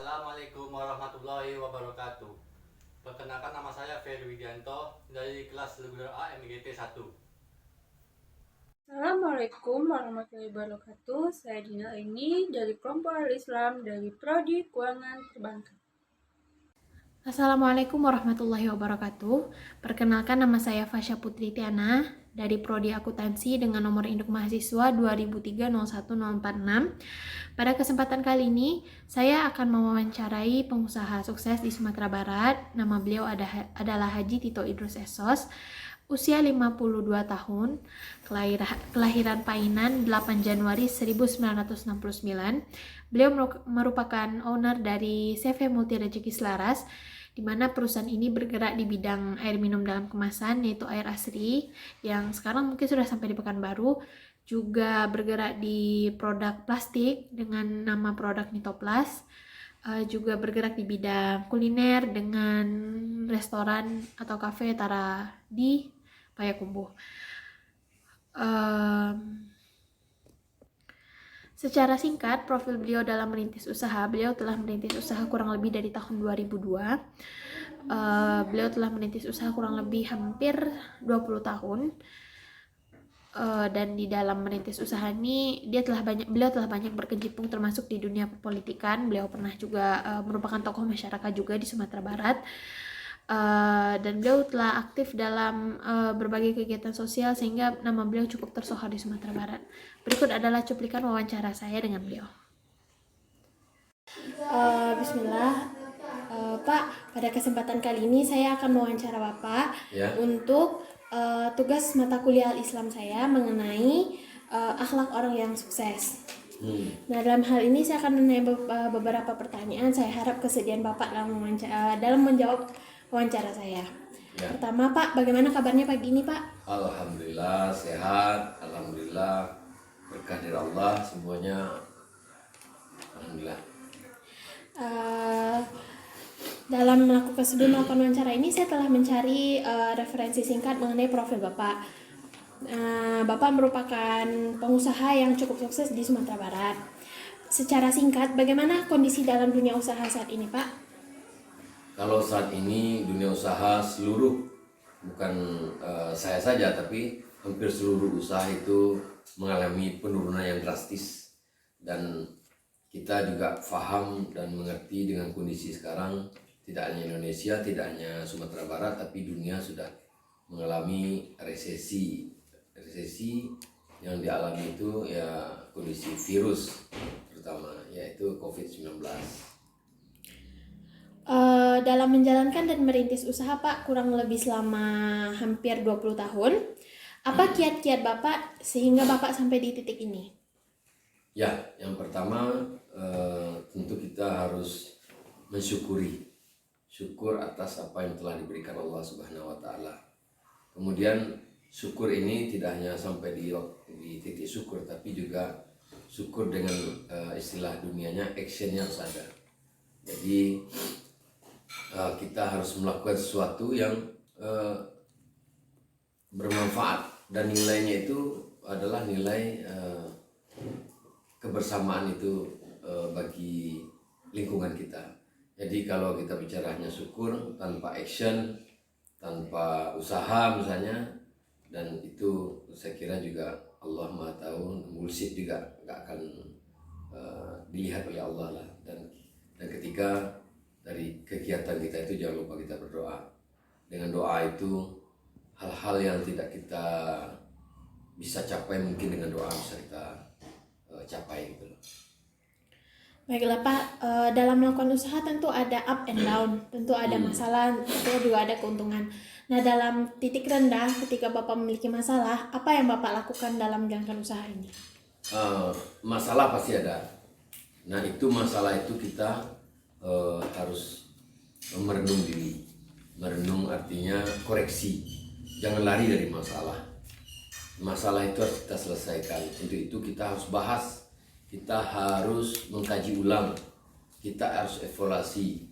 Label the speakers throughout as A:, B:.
A: Assalamualaikum warahmatullahi wabarakatuh. Perkenalkan, nama saya Ferry Widianto dari kelas reguler A MGT 1.
B: Assalamualaikum warahmatullahi wabarakatuh. Saya Dina ini dari kelompok Al-Islam dari Prodi Keuangan Perbankan.
C: Assalamualaikum warahmatullahi wabarakatuh. Perkenalkan, nama saya Fasya Putri Tiana dari Prodi Akuntansi dengan nomor induk mahasiswa 2003-01046. Pada kesempatan kali ini, saya akan mewawancarai pengusaha sukses di Sumatera Barat. Nama beliau adalah Haji Tito Idrus Esos. Usia 52 tahun, kelahiran Painan 8 Januari 1969. Beliau merupakan owner dari CV Multi Rejeki Selaras, di mana perusahaan ini bergerak di bidang air minum dalam kemasan, yaitu air asri, yang sekarang mungkin sudah sampai di Pekanbaru. Juga bergerak di produk plastik dengan nama produk Nitoplas. Juga bergerak di bidang kuliner dengan restoran atau kafe Tara di Payakumbuh. Secara singkat, profil beliau dalam merintis usaha, beliau telah merintis usaha kurang lebih dari tahun 2002. Beliau telah merintis usaha kurang lebih hampir 20 tahun. Dan di dalam merintis usaha ini beliau telah banyak berkecimpung termasuk di dunia perpolitikan. Beliau pernah juga merupakan tokoh masyarakat juga di Sumatera Barat. Dan beliau telah aktif dalam berbagai kegiatan sosial sehingga nama beliau cukup tersohor di Sumatera Barat. Berikut adalah cuplikan wawancara saya dengan beliau. Bismillah. Pak, pada kesempatan kali ini saya akan mewawancara Bapak untuk tugas mata kuliah Islam saya mengenai akhlak orang yang sukses. Nah, dalam hal ini saya akan menanya beberapa pertanyaan. Saya harap kesediaan Bapak dalam menjawab wawancara saya. Pertama, Pak, bagaimana kabarnya pagi ini, Pak?
D: Alhamdulillah sehat, alhamdulillah berkah dari Allah semuanya, alhamdulillah.
C: Sebelum melakukan wawancara ini, saya telah mencari referensi singkat mengenai profil Bapak. Bapak merupakan pengusaha yang cukup sukses di Sumatera Barat. Secara singkat, bagaimana kondisi dalam dunia usaha saat ini, Pak?
D: Kalau saat ini dunia usaha seluruh, bukan saya saja, tapi hampir seluruh usaha itu mengalami penurunan yang drastis. Dan kita juga paham dan mengerti dengan kondisi sekarang, tidak hanya Indonesia, tidak hanya Sumatera Barat, tapi dunia sudah mengalami resesi. Resesi yang dialami itu ya kondisi virus terutama, yaitu COVID-19.
C: Dalam menjalankan dan merintis usaha Pak kurang lebih selama hampir 20 tahun, apa kiat-kiat Bapak sehingga Bapak sampai di titik ini?
D: Ya, yang pertama tentu kita harus syukur atas apa yang telah diberikan Allah Subhanahu wa Ta'ala. Kemudian syukur ini tidak hanya sampai di titik syukur, tapi juga syukur dengan istilah dunianya, actionnya harus ada. Jadi kita harus melakukan sesuatu yang bermanfaat, dan nilainya itu adalah nilai kebersamaan itu bagi lingkungan kita. Jadi kalau kita bicara hanya syukur tanpa action, tanpa usaha misalnya, dan itu saya kira juga Allah Maha Tahu, bullshit juga nggak akan dilihat oleh Allah lah. Dan ketika dari kegiatan kita itu jangan lupa kita berdoa. Dengan doa itu hal-hal yang tidak kita bisa capai mungkin dengan doa bisa kita capai gitu loh.
C: Baiklah Pak, dalam melakukan usaha tentu ada up and down, tentu ada masalah, tentu juga ada keuntungan. Nah, dalam titik rendah ketika Bapak memiliki masalah, apa yang Bapak lakukan dalam menjalankan usaha ini?
D: Masalah pasti ada. Nah, itu masalah itu kita harus merenung diri. Merenung artinya koreksi. Jangan lari dari masalah. Masalah itu harus kita selesaikan. Untuk itu kita harus bahas. Kita harus mengkaji ulang. Kita harus evaluasi.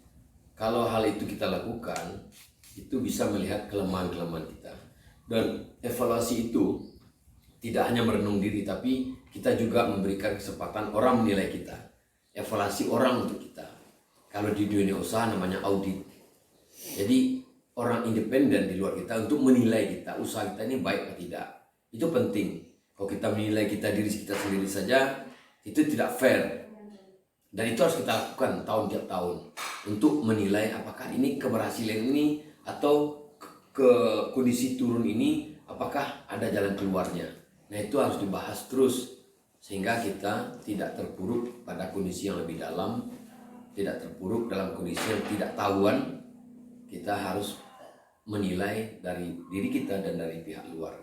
D: Kalau hal itu kita lakukan, itu bisa melihat kelemahan-kelemahan kita. Dan evaluasi itu tidak hanya merenung diri, tapi kita juga memberikan kesempatan orang menilai kita. Evaluasi orang untuk kita. kalau di dunia usaha namanya audit. Jadi orang independen di luar kita untuk menilai kita, usaha kita ini baik atau tidak. Itu penting. Kalau kita menilai diri kita sendiri saja, itu tidak fair. Dan itu harus kita lakukan tahun tiap tahun untuk menilai apakah ini keberhasilan ini atau ke kondisi turun ini, apakah ada jalan keluarnya. Nah itu harus dibahas terus sehingga kita tidak terpuruk pada kondisi yang lebih dalam, tidak terpuruk dalam kondisi yang tidak tahuan. Kita harus menilai dari diri kita dan dari pihak luar.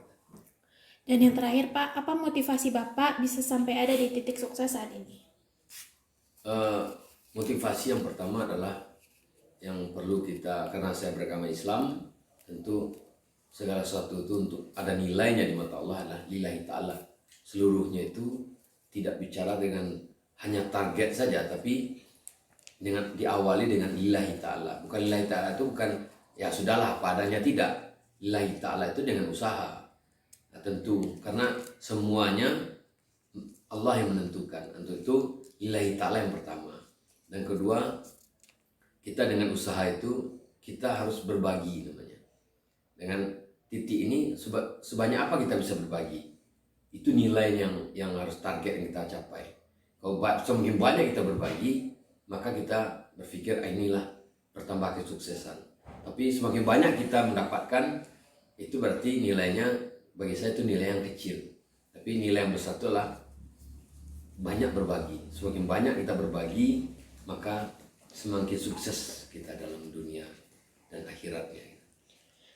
C: Dan yang terakhir Pak, apa motivasi Bapak bisa sampai ada di titik sukses saat ini?
D: Motivasi yang pertama adalah yang perlu kita, karena saya beragama Islam, tentu segala sesuatu itu untuk ada nilainya di mata Allah adalah lillahi ta'ala. Seluruhnya itu tidak bicara dengan hanya target saja, tapi dengan diawali dengan lillahi ta'ala. Bukan lillahi ta'ala itu bukan ya sudahlah apa adanya, tidak. Lillahi ta'ala itu dengan usaha. Nah, tentu karena semuanya Allah yang menentukan. Untuk itu lillahi ta'ala yang pertama. Dan kedua, kita dengan usaha itu kita harus berbagi namanya. Dengan titik ini sebanyak apa kita bisa berbagi. Itu nilai yang harus target yang kita capai. Kalau semakin banyak kita berbagi, maka kita berpikir inilah pertambah kesuksesan. Tapi semakin banyak kita mendapatkan, itu berarti nilainya bagi saya itu nilai yang kecil. Tapi nilai yang besar itu adalah banyak berbagi. Semakin banyak kita berbagi, maka semakin sukses kita dalam dunia dan akhiratnya.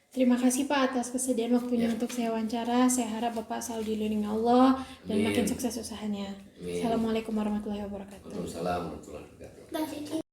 C: Terima kasih Pak atas kesediaan waktunya untuk saya wawancara. Saya harap Bapak selalu dilindungi Allah dan makin sukses usahanya.
D: Amin.
C: Assalamualaikum warahmatullahi wabarakatuh.
D: Waalaikumsalam warahmatullahi wabarakatuh.